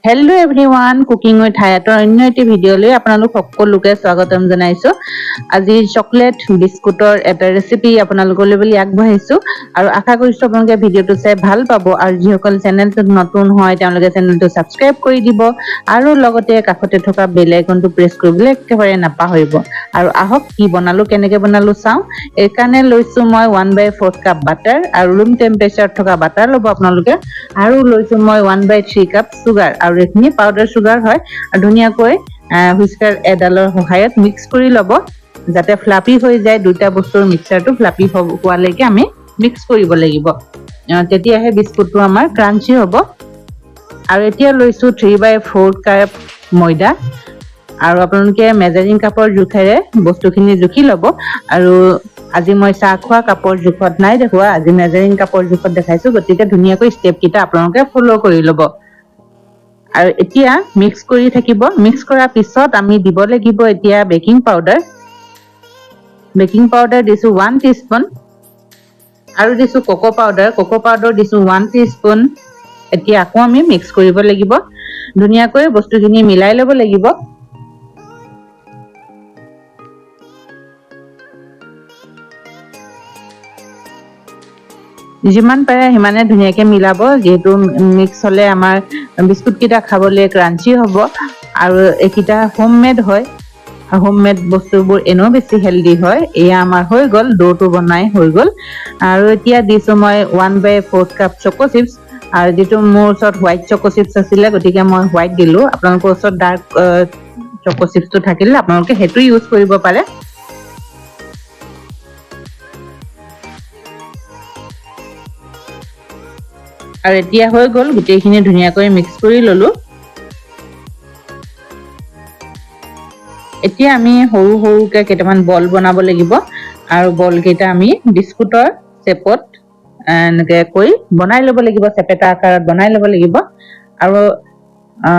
Hello' everyone, cooking with হায়াতৰ অন্য এটি ভিডিঅ'লৈ আপোনালোক সকলোকে স্বাগতম জনাইছো। আজি চকলেট বিস্কুটৰ এটা ৰেচিপি আপোনালোকলৈ বুলি আগবঢ়াইছো আৰু আশা কৰিছো আপোনালোকে ভিডিঅ'টো চাই ভাল পাব আৰু যিসকল চেনেলটোত নতুন হয় তেওঁলোকে চেনেলটো ছাবস্ক্ৰাইব কৰি দিব আৰু লগতে কাষতে থকা বেল আইকনটো প্ৰেছ কৰিবলৈ একেবাৰে নাপাহৰিব। আৰু আহক কি বনালো, কেনেকৈ বনালো চাওঁ। এইকাৰণে লৈছো মই 1/4 কাপ বাটাৰ আৰু ৰুম টেম্পাৰেচাৰত থকা বাটাৰ ল'ব আপোনালোকে। আৰু লৈছো মই 1/3 কাপ চুগাৰ আৰু এইখিনি পাউডাৰ চুগাৰ হয়। আৰু ধুনীয়াকৈ হুইস্কাৰ এডালৰ সহায়ত মিক্স কৰি ল'ব যাতে ফ্লাপি হৈ যায়। দুটা বস্তুৰ মিক্সাৰটো ফ্লাপি হোৱালৈকে আমি মিক্স কৰিব লাগিব, তেতিয়াহে বিস্কুটটো আমাৰ ক্ৰাঞ্চি হ'ব। আৰু এতিয়া লৈছো 3/4 কাপ ময়দা আৰু আপোনালোকে মেজাৰিং কাপৰ জোখেৰে বস্তুখিনি জুখি ল'ব। আৰু আজি মই চাহ খোৱা কাপৰ জোখত নাই দেখুওৱা, আজি মেজাৰিং কাপৰ জোখত দেখাইছো, গতিকে ধুনীয়াকৈ ষ্টেপকেইটা আপোনালোকে ফ'ল' কৰি ল'ব। আৰু এতিয়া মিক্স কৰি থাকিব। মিক্স কৰাৰ পিছত আমি দিব লাগিব এতিয়া বেকিং পাউডাৰ। বেকিং পাউডাৰ দিছো 1 টিস্পুন আৰু দিছো কোকো পাউডাৰ দিছো 1 টিস্পুন। এতিয়া আকৌ আমি মিক্স কৰিব লাগিব, ধুনীয়াকৈ বস্তুখিনি মিলাই ল'ব লাগিব। যিমান পাৰে সিমানে ধুনীয়াকৈ মিলাব, যিহেতু মিক্স হ'লে আমাৰ বিস্কুটকেইটা খাবলৈ ক্ৰাঞ্চি হ'ব। আৰু এইকেইটা হোমমেড হয়, হোমমেড বস্তুবোৰ এনেও বেছি হেল্ডি হয়। এয়া আমাৰ হৈ গ'ল, ডোটো বনাই হৈ গ'ল। আৰু এতিয়া দিছো মই 1/4 কাপ চকো চিপ্ছ, আৰু যিটো মোৰ ওচৰত হোৱাইট চকো চিপ্ছ আছিলে গতিকে মই হোৱাইট দিলো। আপোনালোকৰ ওচৰত ডাৰ্ক চকো চিপ্ছটো থাকিলে আপোনালোকে সেইটো ইউজ কৰিব পাৰে। আৰু এতিয়া হৈ গ'ল, গোটেইখিনি ধুনীয়াকৈ মিক্স কৰি ল'লো। এতিয়া আমি সৰু সৰুকে কেইটামান বল বনাব লাগিব আৰু বল কেইটা আমি বিস্কুটৰ শ্বেপত এনেকে কৰি বনাই ল'ব লাগিব, চেপেটা আকাৰত বনাই ল'ব লাগিব। আৰু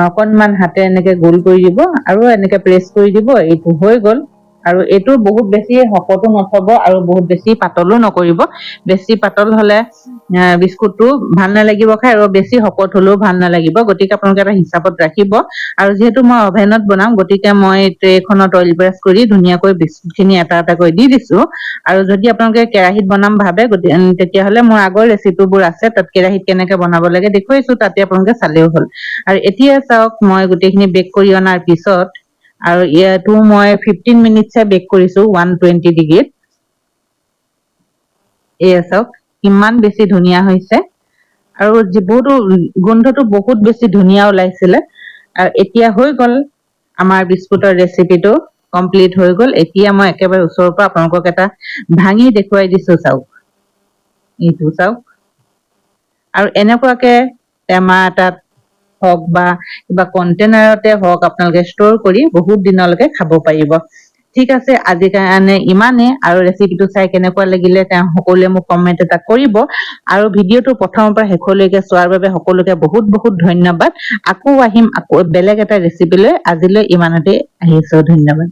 অকণমান হাতে এনেকে গোল কৰি দিব আৰু এনেকে প্ৰেছ কৰি দিব। এইটো হৈ গ'ল। আৰু এইটো বহুত বেছি শকতো নথব আৰু বহুত বেছি পাতলো নকৰিব। বেছি পাতল হ'লে বিস্কুটটো ভাল নালাগিব খাই, আৰু বেছি শকত হ'লেও ভাল নালাগিব, গতিকে আপোনালোকে এটা হিচাপত ৰাখিব। আৰু যিহেতু মই অভেনত বনাম গতিকে মই ট্ৰেখনত অইল ব্ৰাছ কৰি ধুনীয়াকৈ বিস্কুটখিনি এটা এটাকৈ দি দিছো। আৰু যদি আপোনালোকে কেৰাহীত বনাম ভাবে তেতিয়াহ'লে মোৰ আগৰ ৰেচিপিবোৰ আছে, তাত কেৰাহীত কেনেকে বনাব লাগে দেখুৱাইছো, তাতে আপোনালোকে চালেও হ'ল। আৰু এতিয়া চাওক, মই গোটেইখিনি বেক কৰি অনাৰ পিছত, আৰু ইয়াতো মই 15 মিনিটছে বেক কৰিছো 120 ডিগ্ৰীত। এয়া চাওক কিমান বেছি ধুনীয়া হৈছে, আৰু বহুতো গোন্ধটো বহুত বেছি ধুনীয়া ওলাইছিলে। আৰু এতিয়া হৈ গ'ল আমাৰ বিস্কুটৰ ৰেচিপিটো কমপ্লিট হৈ গ'ল। এতিয়া মই একেবাৰে ওচৰৰ পৰা আপোনালোকক এটা ভাঙি দেখুৱাই দিছো, চাওক এইটো চাওক। আৰু এনেকুৱাকে টেমা এটাত হওক বা কিবা কণ্টেইনাৰতে হওক আপোনালোকে ষ্ট'ৰ কৰি বহুত দিনলৈকে খাব পাৰিব। ঠিক আছে, আজিৰ কাৰণে ইমানেই। আৰু ৰেচিপিটো চাই কেনেকুৱা লাগিলে তেওঁ সকলোৱে মোক কমেণ্ট এটা কৰিব। আৰু ভিডিঅ'টো প্ৰথমৰ পৰা শেষলৈকে চোৱাৰ বাবে সকলোকে বহুত বহুত ধন্যবাদ। আকৌ আহিম আকৌ বেলেগ এটা ৰেচিপি লৈ। আজিলৈ ইমানতে আহিছো, ধন্যবাদ।